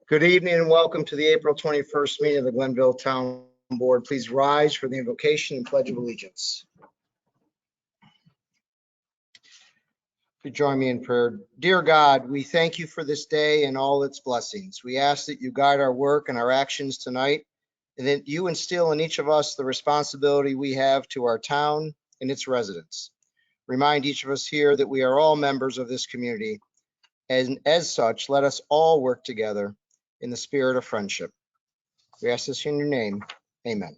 Good evening and welcome to the April 21st meeting of the Glenville Town Board. Please rise for the invocation and pledge of allegiance. Could you join me in prayer? Dear God, we thank you for this day and all its blessings. We ask that you guide our work and our actions tonight, and that you instill in each of us the responsibility we have to our town and its residents. Remind each of us here that we are all members of this community, and as such, let us all work together in the spirit of friendship. We ask this in your name. Amen.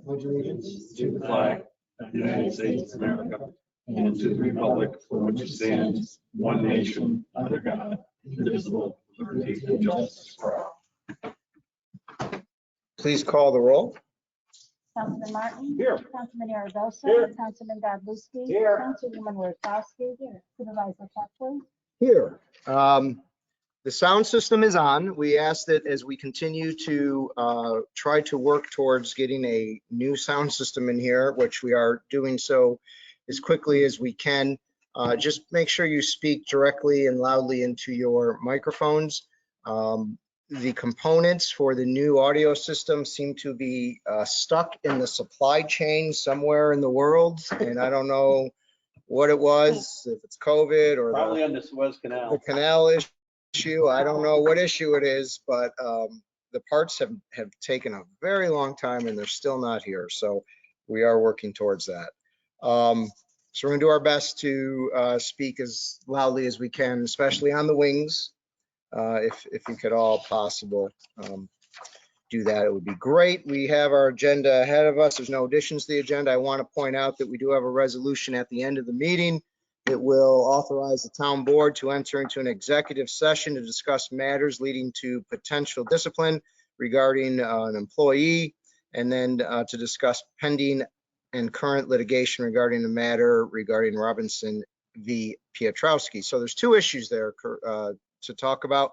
Pledge allegiance to the flag of the United States of America and to the republic for which it stands, one nation, under God, indivisible, with liberty and justice for all. Please call the roll. Councilman Martin. Here. Councilman Aragosa. Here. Councilman Godlewski. Here. Councilwoman Wozzowski. Here. Supervisor Pettsley. Here. The sound system is on. We ask that as we continue to try to work towards getting a new sound system in here, which we are doing so as quickly as we can, just make sure you speak directly and loudly into your microphones. The components for the new audio system seem to be stuck in the supply chain somewhere in the world, and I don't know what it was, if it's COVID or Probably on the Suez Canal. the canal issue. I don't know what issue it is, but the parts have taken a very long time and they're still not here. So we are working towards that. So we're gonna do our best to speak as loudly as we can, especially on the wings. If you could all possible do that, it would be great. We have our agenda ahead of us. There's no additions to the agenda. I want to point out that we do have a resolution at the end of the meeting that will authorize the town board to enter into an executive session to discuss matters leading to potential discipline regarding an employee, and then to discuss pending and current litigation regarding the matter regarding Robinson v. Piotrowski. So there's two issues there to talk about.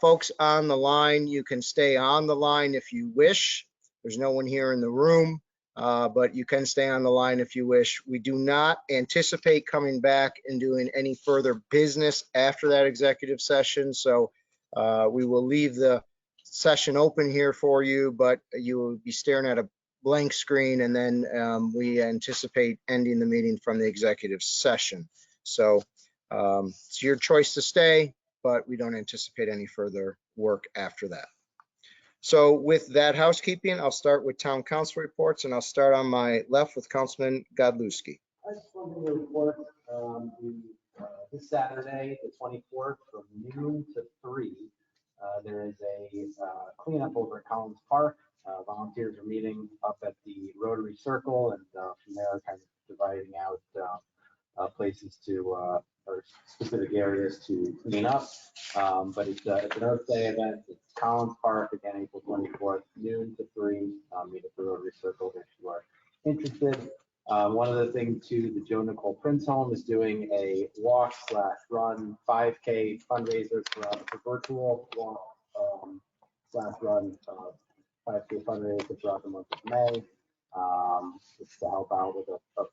Folks on the line, you can stay on the line if you wish. There's no one here in the room, but you can stay on the line if you wish. We do not anticipate coming back and doing any further business after that executive session. So we will leave the session open here for you, but you will be staring at a blank screen, and then we anticipate ending the meeting from the executive session. So it's your choice to stay, but we don't anticipate any further work after that. So with that housekeeping, I'll start with town council reports, and I'll start on my left with Councilman Godlewski. I just wanted to report this Saturday, the 24th, from noon to 3, there is a cleanup over at Collins Park. Volunteers are meeting up at the Rotary Circle, and from there kind of dividing out places to or specific areas to clean up. But it's an Earth Day event. It's Collins Park, again, April 24th, noon to 3. Meet at the Rotary Circle if you are interested. One other thing too, the Joe Nicole Prince Home is doing a walk/run 5K fundraiser for virtual walk/run 5K fundraiser throughout the month of May. It's to help out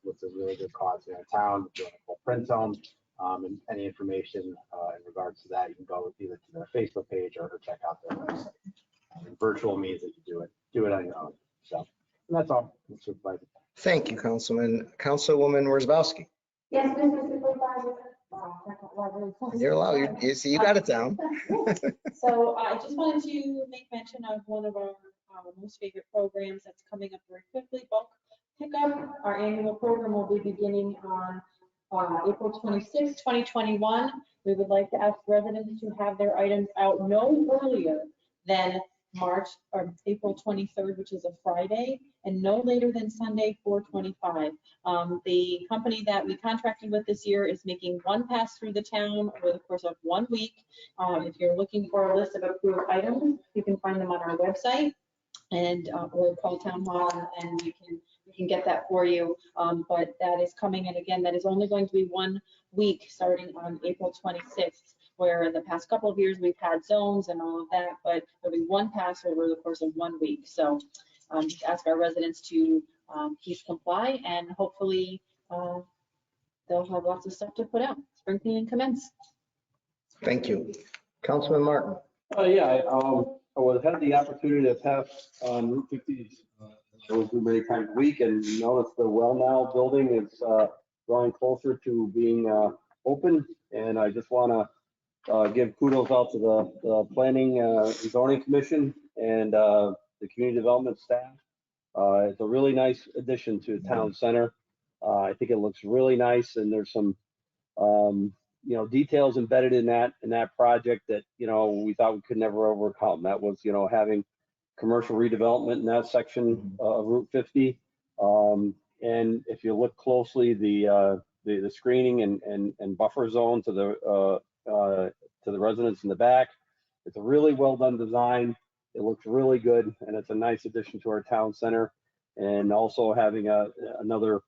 with a really good cause here in town, the Joe Nicole Prince Home. And any information in regards to that, you can go either to their Facebook page or check out their website. Virtual means that you do it on your own. So that's all. Thank you, Councilman. Councilwoman Wozzowski. Yes, Mr. Supervisor. You're allowed. You got it down. So I just wanted to make mention of one of our most favorite programs that's coming up very quickly, bulk pickup. Our annual program will be beginning on April 26, 2021. We would like to ask residents to have their items out no earlier than March or April 23rd, which is a Friday, and no later than Sunday, 4/25. The company that we contracted with this year is making one pass through the town over the course of 1 week. If you're looking for a list of approved items, you can find them on our website, and or call town hall, and we can get that for you. But that is coming, and again, that is only going to be 1 week starting on April 26th. Where in the past couple of years we've had zones and all of that, but there'll be one pass over the course of 1 week. So just ask our residents to please comply, and hopefully they'll have lots of stuff to put out. Spring cleaning commence. Thank you. Councilman Martin. Yeah, had the opportunity to pass on Route 50, those do many times a week, and noticed the Well Now building is drawing closer to being open. And I just want to give kudos out to the Planning and Zoning Commission and the Community Development staff. It's a really nice addition to the town center. I think it looks really nice, and there's some details embedded in that project that, we thought we could never overcome. That was, having commercial redevelopment in that section of Route 50. And if you look closely, the screening and buffer zone to the residents in the back, it's a really well done design. It looks really good, and it's a nice addition to our town center. And also having another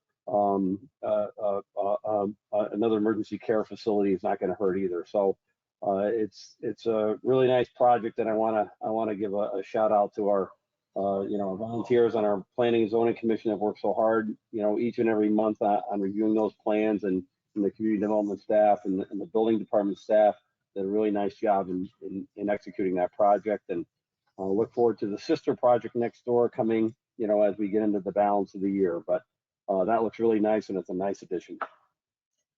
emergency care facility is not going to hurt either. So it's a really nice project, and I want to give a shout out to our volunteers on our Planning and Zoning Commission that work so hard, each and every month on reviewing those plans, and the community development staff and the building department staff did a really nice job in executing that project. And look forward to the sister project next door coming, as we get into the balance of the year. But that looks really nice, and it's a nice addition.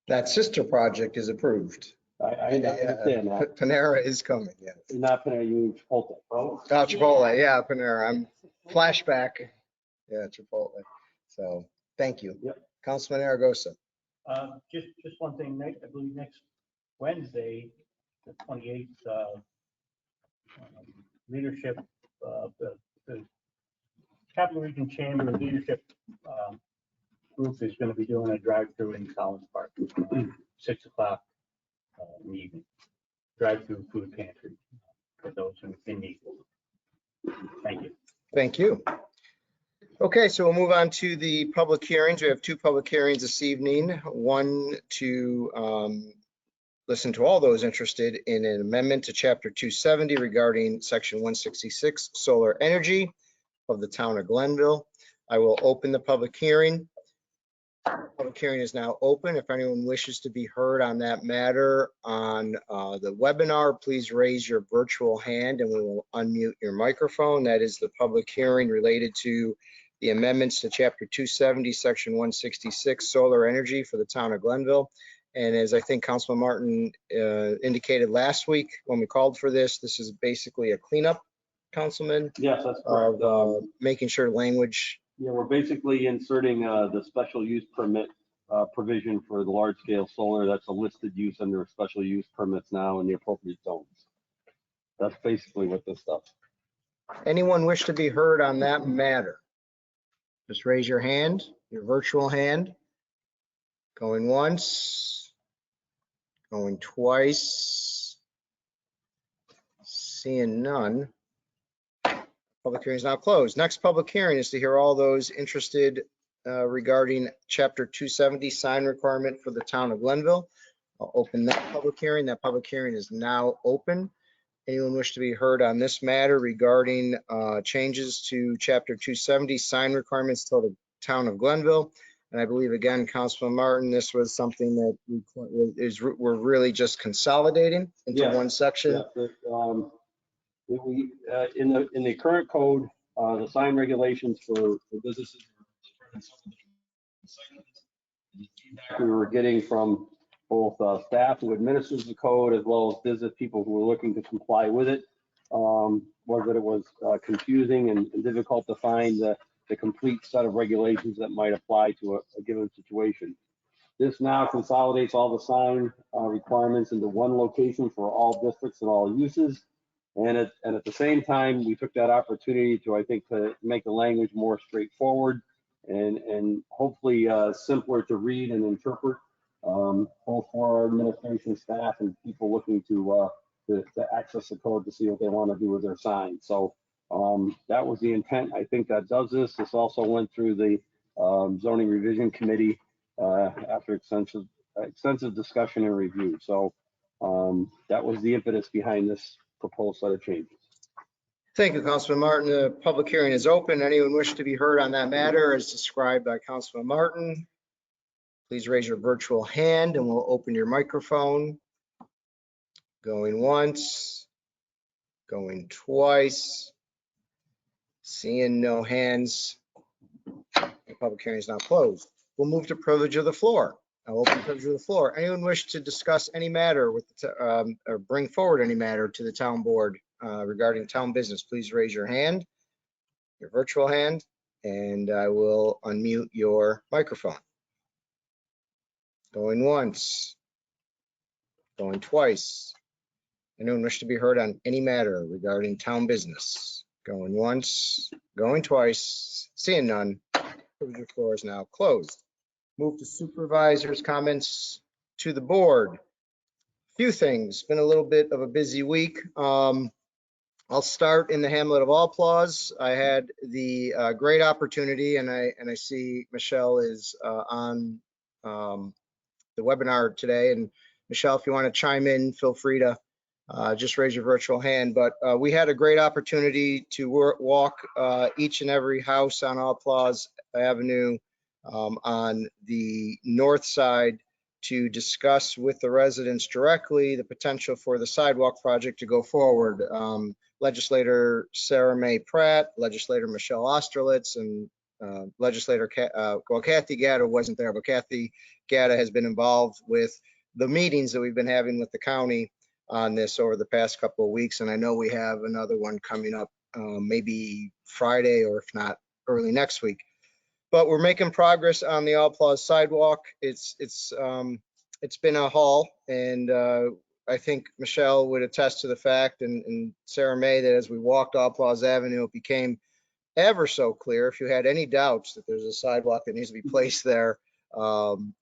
That sister project is approved. I understand that. Panera is coming, yes. Not Panera, you mean Chipotle. Oh, Chipotle, yeah, Panera. I'm flashback. Yeah, Chipotle. So, thank you. Yep. Councilman Aragosa. Just one thing, I believe next Wednesday, the 28th, leadership, the Capital Region Chamber Leadership group is going to be doing a drive-through in Collins Park, 6 o'clock in the evening. Drive-through food pantry for those who in need. Thank you. Thank you. Okay, so we'll move on to the public hearings. We have 2 public hearings this evening. One to listen to all those interested in an amendment to Chapter 270 regarding Section 166 solar energy of the town of Glenville. I will open the public hearing. Public hearing is now open. If anyone wishes to be heard on that matter on the webinar, please raise your virtual hand and we will unmute your microphone. That is the public hearing related to the amendments to Chapter 270, Section 166, solar energy for the town of Glenville. And as I think Councilman Martin indicated last week when we called for this, this is basically a cleanup, Councilman, Yes, that's correct. of making sure language. Yeah, we're basically inserting the special use permit provision for the large scale solar. That's a listed use under special use permits now in the appropriate zones. That's basically what this stuff. Anyone wish to be heard on that matter? Just raise your hand, your virtual hand. Going once, going twice. Seeing none. Public hearing is now closed. Next public hearing is to hear all those interested regarding Chapter 270 sign requirement for the town of Glenville. I'll open that public hearing. That public hearing is now open. Anyone wish to be heard on this matter regarding changes to Chapter 270 sign requirements to the town of Glenville? And I believe, again, Councilman Martin, this was something that we're really just consolidating into one section. Yeah, in the current code, the sign regulations for businesses we were getting from both staff who administers the code as well as business people who were looking to comply with it, was that it was confusing and difficult to find the complete set of regulations that might apply to a given situation. This now consolidates all the sign requirements into one location for all districts and all uses. And at the same time, we took that opportunity to, I think, to make the language more straightforward and hopefully simpler to read and interpret, both for our administration staff and people looking to access the code to see what they want to do with their signs. So that was the intent. I think that does this. This also went through the zoning revision committee after extensive discussion and review. So that was the impetus behind this proposed set of changes. Thank you, Councilman Martin. The public hearing is open. Anyone wish to be heard on that matter as described by Councilman Martin? please raise your virtual hand and we'll open your microphone. Going once, going twice. Seeing no hands, the public hearing is now closed. We'll move to privilege of the floor. I'll open privilege of the floor. Anyone wish to discuss any matter with, or bring forward any matter to the town board regarding town business, please raise your hand, your virtual hand, and I will unmute your microphone. Going once, going twice. Anyone wish to be heard on any matter regarding town business? Going once, going twice, seeing none. Privilege of the floor is now closed. Move to supervisors' comments to the board. Few things, been a little bit of a busy week. I'll start in the hamlet of Applause. I had the great opportunity, and I see Michelle is on the webinar today. And Michelle, if you want to chime in, feel free to just raise your virtual hand. But we had a great opportunity to walk each and every house on Applause Avenue on the north side to discuss with the residents directly the potential for the sidewalk project to go forward. Legislator Sarah Mae Pratt, Legislator Michelle Osterlitz, and Legislator Kathy Gatta wasn't there, but Kathy Gatta has been involved with the meetings that we've been having with the county on this over the past couple of weeks. And I know we have another one coming up maybe Friday, or if not early next week. But we're making progress on the Applause sidewalk. It's been a haul, and I think Michelle would attest to the fact, and Sarah Mae, that as we walked Applause Avenue, it became ever so clear. If you had any doubts that there's a sidewalk that needs to be placed there,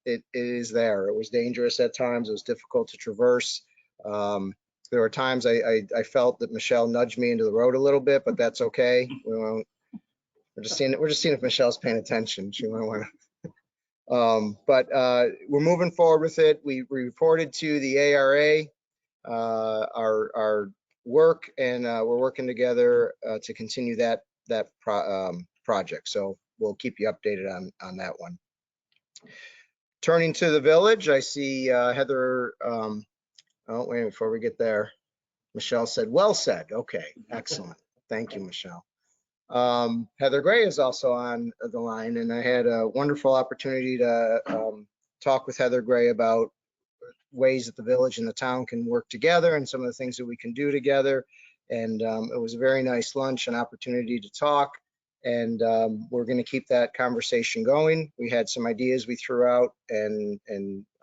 it is there. It was dangerous at times. It was difficult to traverse. There were times I felt that Michelle nudged me into the road a little bit, but that's okay. We're just seeing if Michelle's paying attention. She might want to. But we're moving forward with it. We reported to the ARA our work, and we're working together to continue that project. So we'll keep you updated on that one. Turning to the village, I see Heather. Oh, wait, before we get there, Michelle said, well said. Okay, excellent. Thank you, Michelle. Heather Gray is also on the line, and I had a wonderful opportunity to talk with Heather Gray about ways that the village and the town can work together and some of the things that we can do together. And it was a very nice lunch and opportunity to talk. And we're going to keep that conversation going. We had some ideas we threw out, and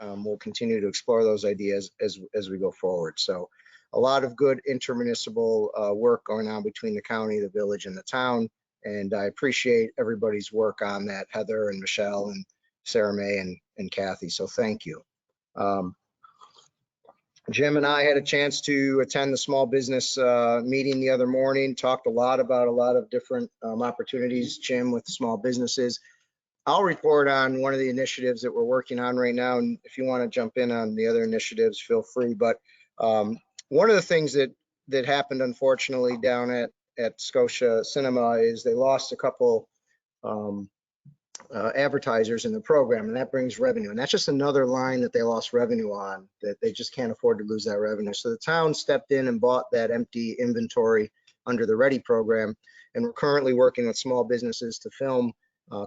we'll continue to explore those ideas as we go forward. So a lot of good intermunicipal work going on between the county, the village, and the town. And I appreciate everybody's work on that, Heather and Michelle and Sarah Mae and Kathy. So thank you. Jim and I had a chance to attend the small business meeting the other morning, talked a lot about a lot of different opportunities, Jim, with small businesses. I'll report on one of the initiatives that we're working on right now. And if you want to jump in on the other initiatives, feel free. But one of the things that happened, unfortunately, down at Scotia Cinema is they lost a couple advertisers in the program, and that brings revenue. And that's just another line that they lost revenue on, that they just can't afford to lose that revenue. So the town stepped in and bought that empty inventory under the READY program. And we're currently working with small businesses to film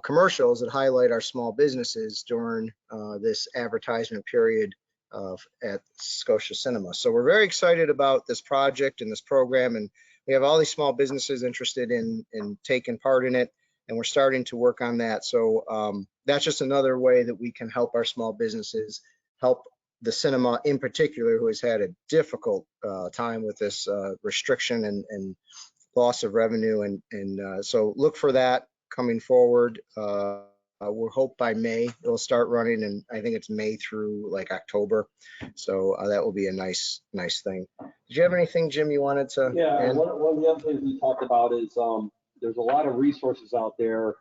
commercials that highlight our small businesses during this advertisement period at Scotia Cinema. So we're very excited about this project and this program, and we have all these small businesses interested in taking part in it. And we're starting to work on that. So that's just another way that we can help our small businesses, help the cinema in particular, who has had a difficult time with this restriction and loss of revenue. And so look for that coming forward. We'll hope by May it'll start running, and I think it's May through like October. So that will be a nice thing. Did you have anything, Jim, you wanted to Yeah, add? one of the other things we talked about is there's a lot of resources out there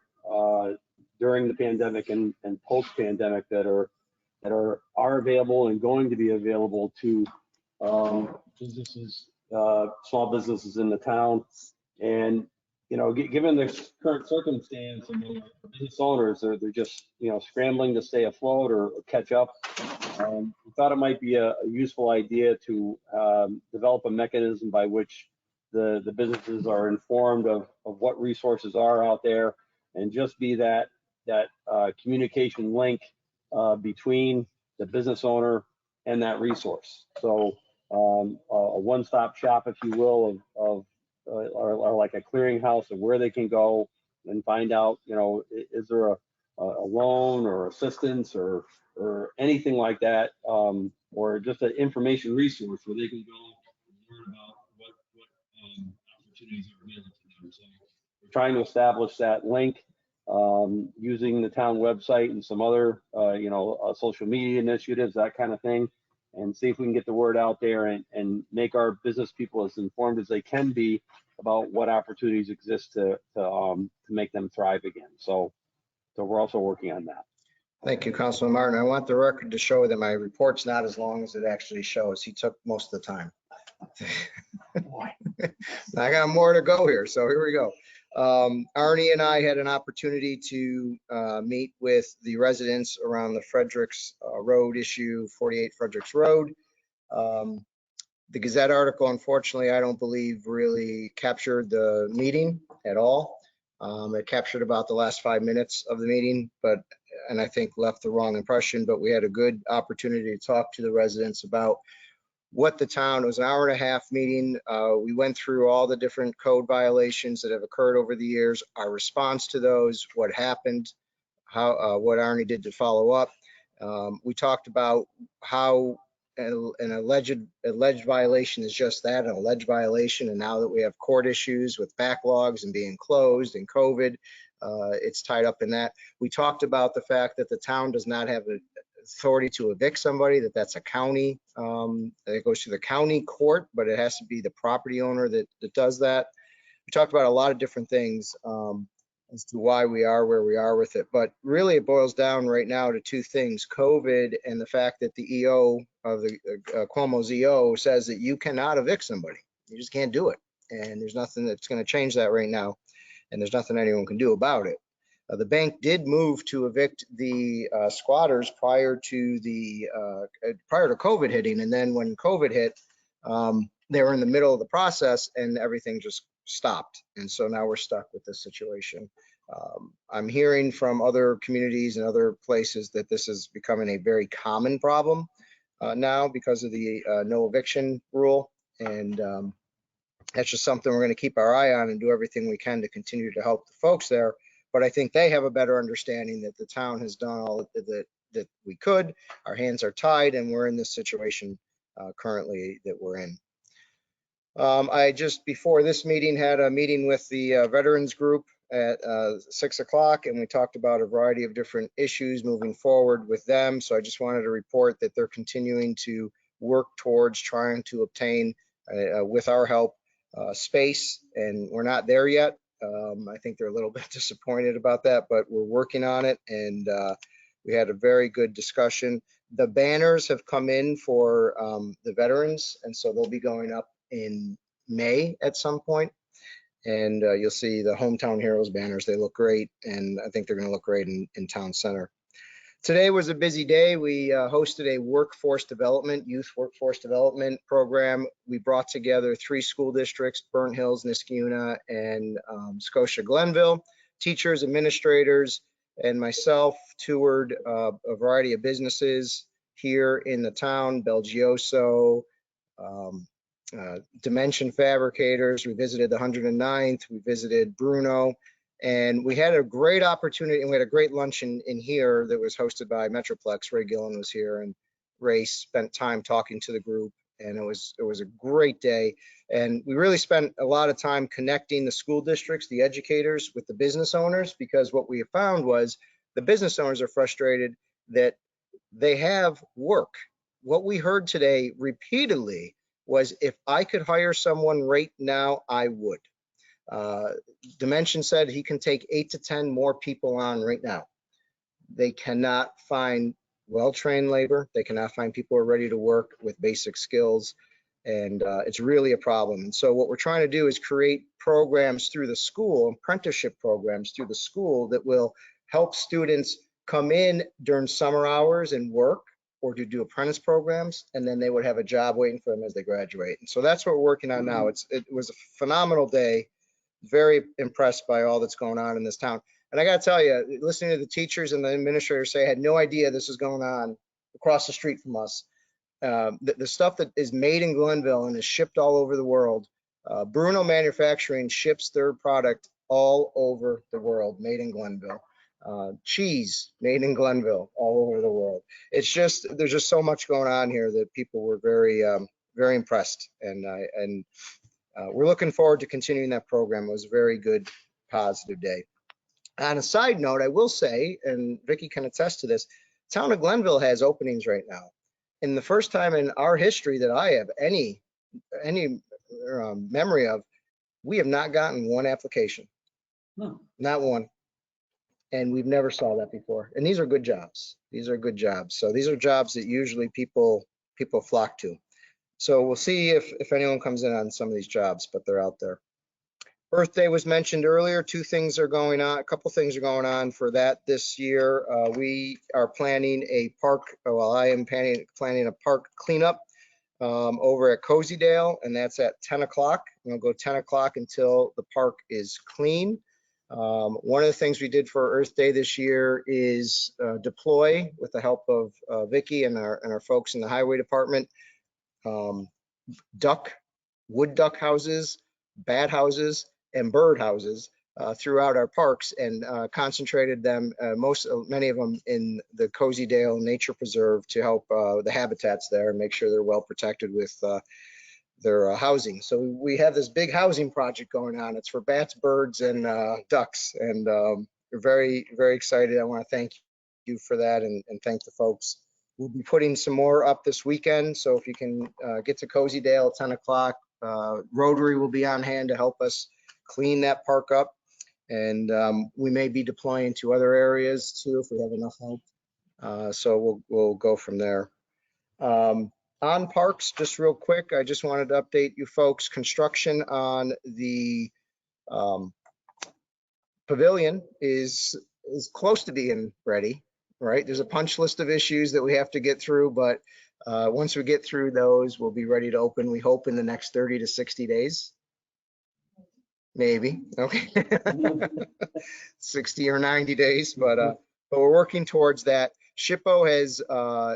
during the pandemic and post-pandemic that are available and going to be available to businesses, small businesses in the town. And you know, given the current circumstance, I mean, business owners, they're just, you know, scrambling to stay afloat or catch up. We thought it might be a useful idea to develop a mechanism by which the businesses are informed of what resources are out there, and just be that communication link between the business owner and that resource. So a one-stop shop, if you will, or like a clearinghouse of where they can go and find out, you know, is there a loan or assistance or anything like that, or just an information resource where they can go and learn about what opportunities are available to them. So we're trying to establish that link using the town website and some other, you know, social media initiatives, that kind of thing, and see if we can get the word out there and make our business people as informed as they can be about what opportunities exist to make them thrive again. So we're also working on that. Thank you, Councilman Martin. I want the record to show that my report's not as long as it actually shows. He took most of the time. I got more to go here, so here we go. Arnie and I had an opportunity to meet with the residents around the Fredericks Road issue, 48 Fredericks Road. The Gazette article, unfortunately, I don't believe really captured the meeting at all. It captured about the last 5 minutes of the meeting, and I think left the wrong impression, but we had a good opportunity to talk to the residents about what the town, it was an hour and a half meeting. We went through all the different code violations that have occurred over the years, our response to those, what happened, what Arnie did to follow up. We talked about how an alleged violation is just that, an alleged violation. And now that we have court issues with backlogs and being closed and COVID, it's tied up in that. We talked about the fact that the town does not have the authority to evict somebody, that's a county, it goes to the county court, but it has to be the property owner that does that. We talked about a lot of different things as to why we are where we are with it. But really it boils down right now to two things: COVID and the fact that the EO of the Cuomo's EO says that you cannot evict somebody. You just can't do it. And there's nothing that's going to change that right now. And there's nothing anyone can do about it. The bank did move to evict the squatters prior to COVID hitting. And then when COVID hit, they were in the middle of the process and everything just stopped. And so now we're stuck with this situation. I'm hearing from other communities and other places that this is becoming a very common problem now because of the no eviction rule. And that's just something we're going to keep our eye on and do everything we can to continue to help the folks there. But I think they have a better understanding that the town has done all that we could. Our hands are tied and we're in this situation currently that we're in. I just before this meeting had a meeting with the veterans group at 6 o'clock, and we talked about a variety of different issues moving forward with them. So I just wanted to report that they're continuing to work towards trying to obtain, with our help, space, and we're not there yet. I think they're a little bit disappointed about that, but we're working on it, and we had a very good discussion. The banners have come in for the veterans, and so they'll be going up in May at some point. And you'll see the Hometown Heroes banners. They look great, and I think they're going to look great in Town Center. Today was a busy day. We hosted a youth workforce development program. We brought together 3 school districts, Burnt Hills, Niskayuna, and Scotia Glenville. Teachers, administrators, and myself toured a variety of businesses here in the town: Belgioso, Dimension Fabricators. We visited the 109th. We visited Bruno. And we had a great opportunity, and we had a great luncheon in here that was hosted by Metroplex. Ray Gillen was here, and Ray spent time talking to the group, and it was a great day. And we really spent a lot of time connecting the school districts, the educators, with the business owners, because what we found was the business owners are frustrated that they have work. What we heard today repeatedly was, if I could hire someone right now, I would. Dimension said he can take 8 to 10 more people on right now. They cannot find well-trained labor. They cannot find people who are ready to work with basic skills. And it's really a problem. And so what we're trying to do is create programs through the school, apprenticeship programs through the school that will help students come in during summer hours and work, or to do apprentice programs, and then they would have a job waiting for them as they graduate. And so that's what we're working on now. It was a phenomenal day. Very impressed by all that's going on in this town. And I got to tell you, listening to the teachers and the administrators say, I had no idea this was going on across the street from us. The stuff that is made in Glenville and is shipped all over the world. Bruno Manufacturing ships their product all over the world, made in Glenville. Cheese made in Glenville, all over the world. It's just, there's just so much going on here that people were very, very impressed. And we're looking forward to continuing that program. It was a very good, positive day. On a side note, I will say, and Vicki can attest to this, town of Glenville has openings right now. And the first time in our history that I have any memory of, we have not gotten one application. No. Not one. And we've never saw that before. And these are good jobs. These are good jobs. So these are jobs that usually people flock to. So we'll see if anyone comes in on some of these jobs, but they're out there. Earth Day was mentioned earlier. Two things are going on. A couple things are going on for that this year. We are planning a park. Well, I am planning a park cleanup over at Cozydale, and that's at 10 o'clock. We'll go 10 o'clock until the park is clean. One of the things we did for Earth Day this year is deploy, with the help of Vicki and our folks in the highway department, wood duck houses, bat houses, and bird houses throughout our parks, and concentrated them, many of them in the Cozydale Nature Preserve, to help the habitats there and make sure they're well protected with their housing. So we have this big housing project going on. It's for bats, birds, and ducks, and we're very, very excited. I want to thank you for that, and thank the folks. We'll be putting some more up this weekend, so if you can get to Cozydale at 10 o'clock, Rotary will be on hand to help us clean that park up, and we may be deploying to other areas too if we have enough help. So we'll go from there. On parks, just real quick, I just wanted to update you folks. Construction on the pavilion is close to being ready, right? There's a punch list of issues that we have to get through, but once we get through those, we'll be ready to open, we hope, in the next 30 to 60 days. Maybe, okay. 60 or 90 days, but we're working towards that. SHPO has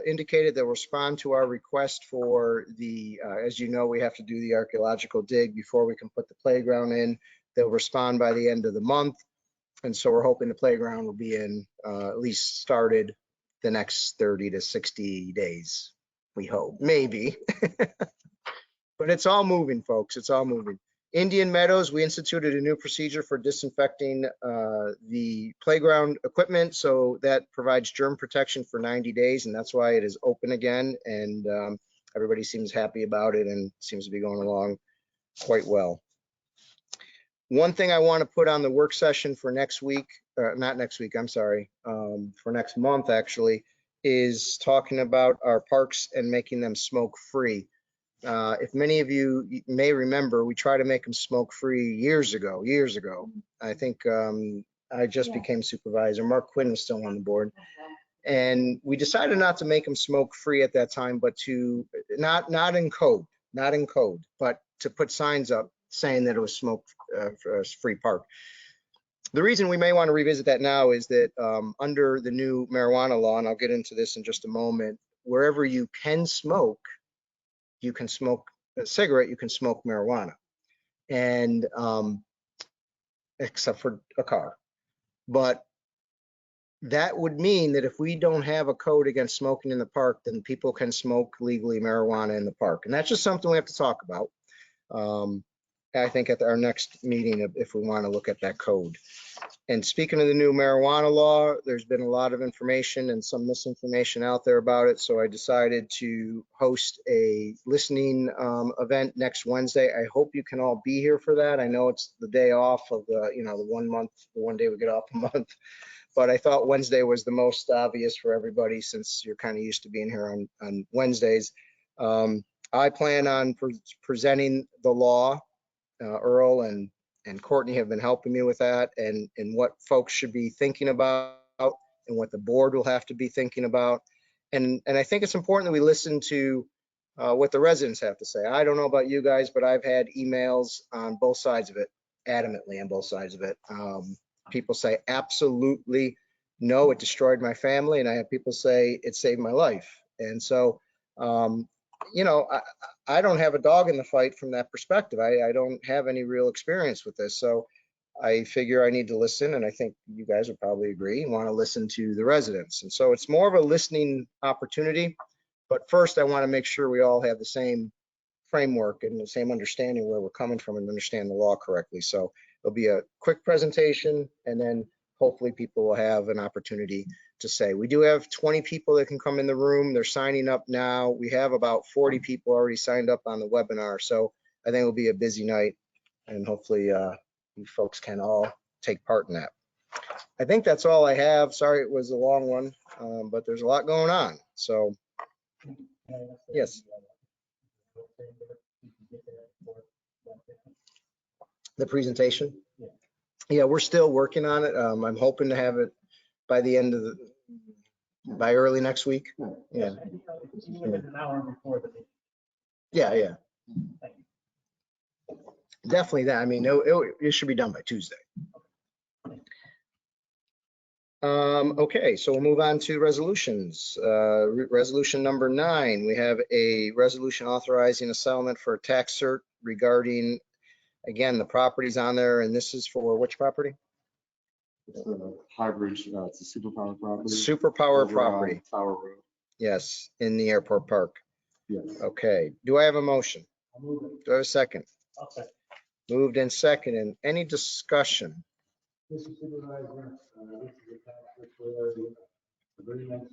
indicated they'll respond to our request for the, as you know, we have to do the archaeological dig before we can put the playground in. They'll respond by the end of the month. And so we're hoping the playground will be in, at least started the next 30 to 60 days. We hope, maybe. But it's all moving, folks. It's all moving. Indian Meadows, we instituted a new procedure for disinfecting the playground equipment. So that provides germ protection for 90 days. And that's why it is open again. And everybody seems happy about it and seems to be going along quite well. One thing I want to put on the work session for next week, not next week, I'm sorry, for next month actually, is talking about our parks and making them smoke free. If many of you may remember, we tried to make them smoke free years ago. I think I just became supervisor. Mark Quinn was still on the board. And we decided not to make them smoke free at that time, but to not in code, but to put signs up saying that it was smoke free park. The reason we may want to revisit that now is that under the new marijuana law, and I'll get into this in just a moment, wherever you can smoke a cigarette, you can smoke marijuana, and except for a car. But that would mean that if we don't have a code against smoking in the park, then people can smoke legally marijuana in the park. And that's just something we have to talk about. I think at our next meeting, if we want to look at that code. And speaking of the new marijuana law, there's been a lot of information and some misinformation out there about it. So I decided to host a listening event next Wednesday. I hope you can all be here for that. I know it's the day off of the, the one day we get off a month. But I thought Wednesday was the most obvious for everybody, since you're kind of used to being here on Wednesdays. I plan on presenting the law. Earl and Courtney have been helping me with that, and what folks should be thinking about and what the board will have to be thinking about. And I think it's important that we listen to what the residents have to say. I don't know about you guys, but I've had emails on both sides of it, adamantly on both sides of it. People say absolutely no, it destroyed my family, and I have people say it saved my life. And so, you know, I don't have a dog in the fight from that perspective. I don't have any real experience with this. So I figure I need to listen, and I think you guys would probably agree, want to listen to the residents. And so it's more of a listening opportunity. But first, I want to make sure we all have the same framework and the same understanding where we're coming from and understand the law correctly. So there'll be a quick presentation, and then hopefully people will have an opportunity to say. We do have 20 people that can come in the room. They're signing up now. We have about 40 people already signed up on the webinar. So I think it'll be a busy night, and hopefully you folks can all take part in that. I think that's all I have. Sorry it was a long one, but there's a lot going on. So yes, the presentation. Yeah, we're still working on it. I'm hoping to have it by the end of by early next week. Yeah. An hour before the meeting. Yeah. Definitely that. I mean, it should be done by Tuesday. Okay, so we'll move on to resolutions. Resolution number 9, we have a resolution authorizing a settlement for a tax cert regarding, again, the properties on there, and this is for which property? It's Highbridge, it's a superpower property. Superpower over on property. Tower Road. Yes, in the airport park. Yes. Okay, do I have a motion? Do I have a second? Okay. Moved and seconded. Any discussion? Mr. Supervisor, this is a tax credit agreement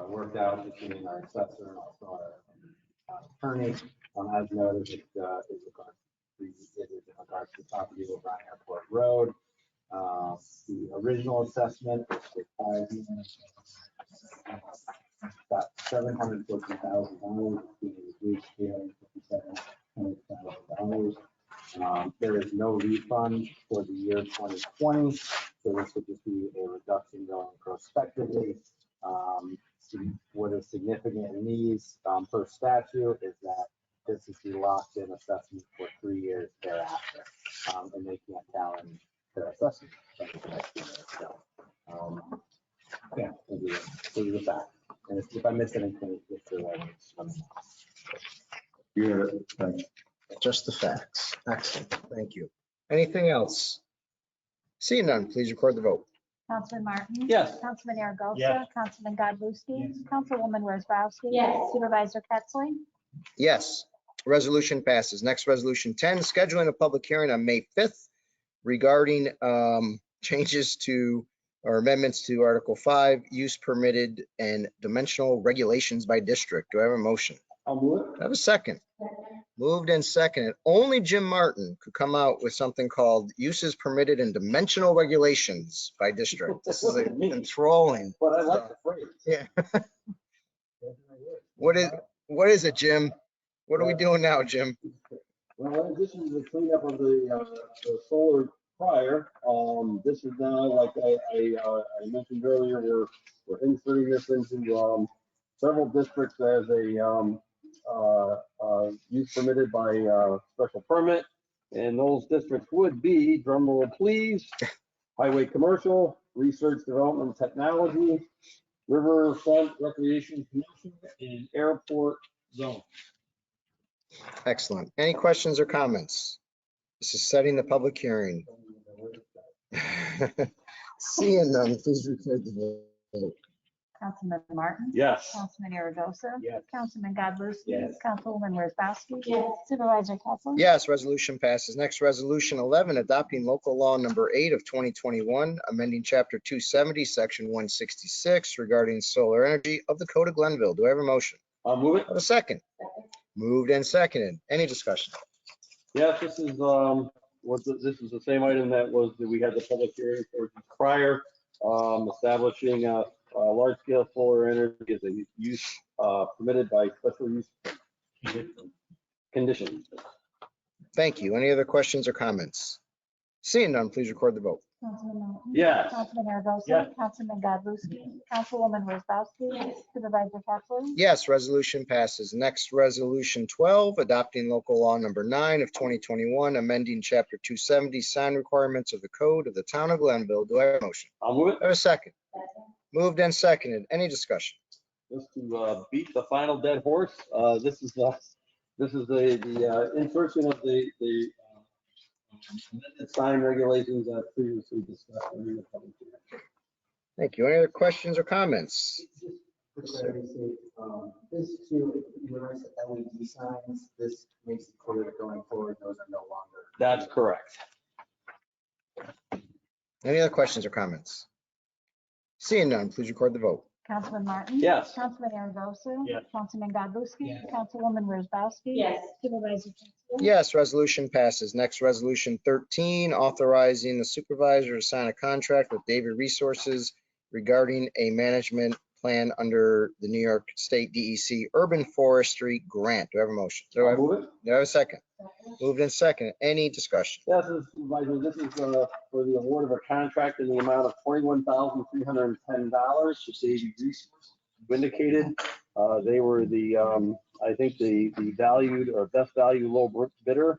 worked out between our assessor and also our attorney. As noted, it is in regards to property over on Airport Road. The original assessment was for 5 units, about $750,000, being reduced to $57,000. There is no refund for the year 2020, so this would just be a reduction going prospectively. What is significant in these per statute is that this is the locked-in assessment for 3 years thereafter, and they can't challenge their assessment. So, yeah, those are the facts. And if I missed anything, it's Yeah, thanks. Just the facts. Excellent. Thank you. Anything else? Seeing none, please record the vote. Councilman Martin? Yes. Councilman Aragosa? Yes. Councilman Godlewski? Yes. Councilwoman Wozzowski? Yes. Supervisor Pettsley? Yes, resolution passes. Next, resolution 10, scheduling a public hearing on May 5th regarding changes to or amendments to Article 5, use permitted and dimensional regulations by district. Do I have a motion? I'll move it. I have a second. Moved and seconded. Only Jim Martin could come out with something called uses permitted and dimensional regulations by district. This is enthralling. But I like the phrase. Yeah. What is it, Jim? What are we doing now, Jim? Well, in addition to the cleanup of the solar prior, this is now, like I mentioned earlier, we're inserting this into several districts as a use permitted by special permit. And those districts would be, drum roll please, highway commercial, research development technology, riverfront recreation commission, and airport zone. Excellent. Any questions or comments? This is setting the public hearing. Seeing none, please record the vote. Councilman Martin? Yes. Councilman Aragosa? Yes. Councilman Godlewski? Yes. Councilwoman Wozzowski? Yes. Supervisor Pettsley? Yes, resolution passes. Next, resolution 11, adopting local law number 8 of 2021, amending chapter 270, section 166 regarding solar energy of the Code of Glenville. Do I have a motion? I'll move it. I have a second. Moved and seconded. Any discussion? Yes, this is this is the same item that we had the public hearing for prior, establishing a large scale solar energy as a use permitted by special use conditions. Thank you. Any other questions or comments? Seeing none, please record the vote. Councilman Martin? Yes. Councilman Aragosa? Yes. Councilman Godlewski? Councilwoman Wozzowski? Yes. Supervisor Kessler? Yes, resolution passes. Next, resolution 12, adopting local law number 9 of 2021, amending chapter 270, sign requirements of the code of the town of Glenville. Do I have a motion? I'll move it. Do I have a second? Moved and seconded. Any discussion? Just to beat the final dead horse, this is the insertion of the amended sign regulations as previously discussed. Thank you. Any other questions or comments? Just for clarity's sake, this too, when I said LED signs, this makes it clear that going forward, those are no longer. That's correct. Any other questions or comments? Seeing none, please record the vote. Councilman Martin? Yes. Councilman Aragosa? Yes. Councilman Godlewski? Yes. Councilwoman Wozzowski? Yes. Supervisor Kessler? Yes, resolution passes. Next, resolution 13, authorizing the supervisor to sign a contract with David Resources regarding a management plan under the New York State DEC Urban Forestry Grant. Do I have a motion? Do I I'll have, move it. do I have a second? Moved in second. Any discussion? Yes, Supervisor, this is for the award of a contract in the amount of $21,310 to Davy Resources. Indicated, they were the, I think the valued or best value low bidder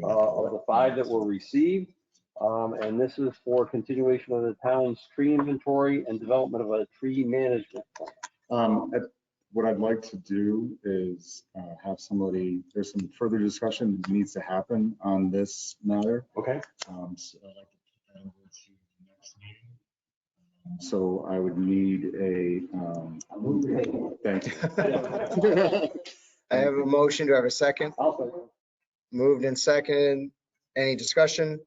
of the 5 that were received. And this is for continuation of the town's tree inventory and development of a tree management plan. What I'd like to do is have somebody, there's some further discussion that needs to happen on this matter. Okay. So I'd like to put that over to the next meeting. So I would need thank you. I have a motion. Do I have a second? I'll second. Moved and seconded. Any discussion?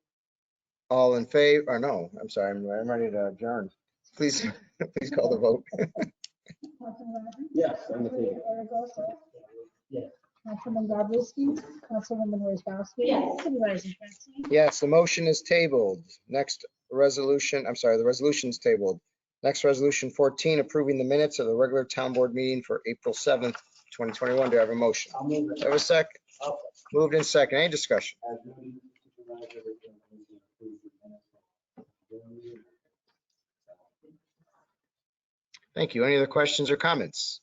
All in favor, or no, I'm sorry, I'm ready to adjourn. Please, please call the vote. Councilman Martin? Yes, I'm in Councilman favor. Aragosa? Yes. Councilman Godlewski? Councilwoman Wozzowski? Yes. Supervisor Kessler? Yes, the motion is tabled. Next resolution, I'm sorry, the resolution's tabled. Next, resolution 14, approving the minutes of the regular town board meeting for April 7th, 2021. Do I have a motion? I'll move Do it. I have a second? I'll- Moved in second. Any discussion? as noted, Supervisor, that we can approve the minutes. Thank you. Any other questions or comments?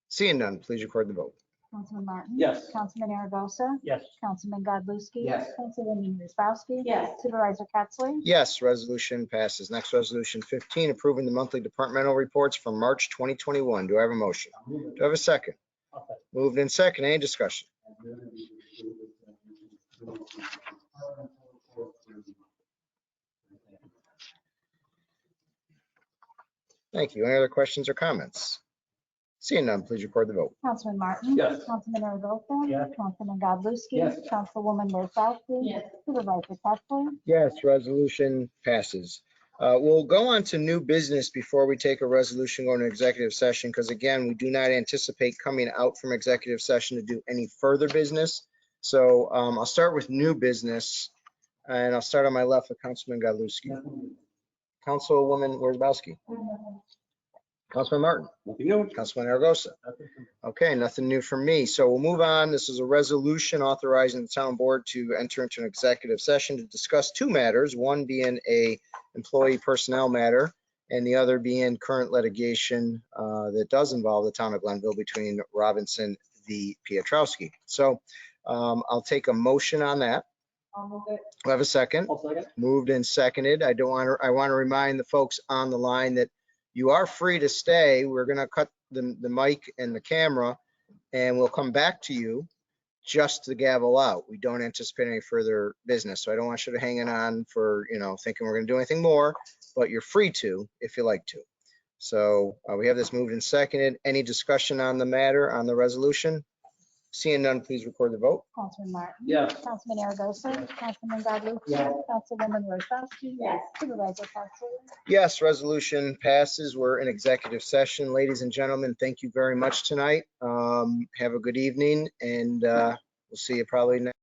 Seeing none, please record the vote. Councilman Martin? Yes. Councilman Aragosa? Yes. Councilman Godlewski? Yes. Councilwoman Wozzowski? Yes. Supervisor Kessler? Yes, resolution passes. Next, resolution 15, approving the monthly departmental reports from March 2021. Do I have a motion? I'll move it. Do I have a second? I'll second. Moved in second. Any discussion? As noted, we can approve this, Thank you. Any other questions or comments? Seeing none, please record the vote. Councilman Martin? Yes. Councilman Aragosa? Yes. Councilman Godlewski? Yes. Councilwoman Wozzowski? Yes. Supervisor Kessler? Yes, resolution passes. We'll go on to new business before we take a resolution going to executive session, because again, we do not anticipate coming out from executive session to do any further business. So I'll start with new business, and I'll start on my left with Councilman Godlewski. Councilwoman Worzbowski. Councilman Martin. Nothing new. Councilman Aragosa. Okay, nothing new from me. So we'll move on. This is a resolution authorizing the town board to enter into an executive session to discuss 2 matters, one being a employee personnel matter and the other being current litigation that does involve the town of Glenville between Robinson v. Piotrowski. So I'll take a motion on that. I'll move it. Do I have a second? I'll second. Moved and seconded. I want to remind the folks on the line that you are free to stay. We're going to cut the mic and the camera, and we'll come back to you just to gavel out. We don't anticipate any further business. So I don't want you to hanging on for, thinking we're going to do anything more, but you're free to if you like to. So we have this moved and seconded. Any discussion on the matter, on the resolution? Seeing none, please record the vote. Councilman Martin? Yes. Councilman Aragosa? Councilman Godlewski? Yes. Councilwoman Wozzowski? Yes. Supervisor Kessler? Yes, resolution passes. We're in executive session. Ladies and gentlemen, thank you very much tonight. Have a good evening, and we'll see you probably next.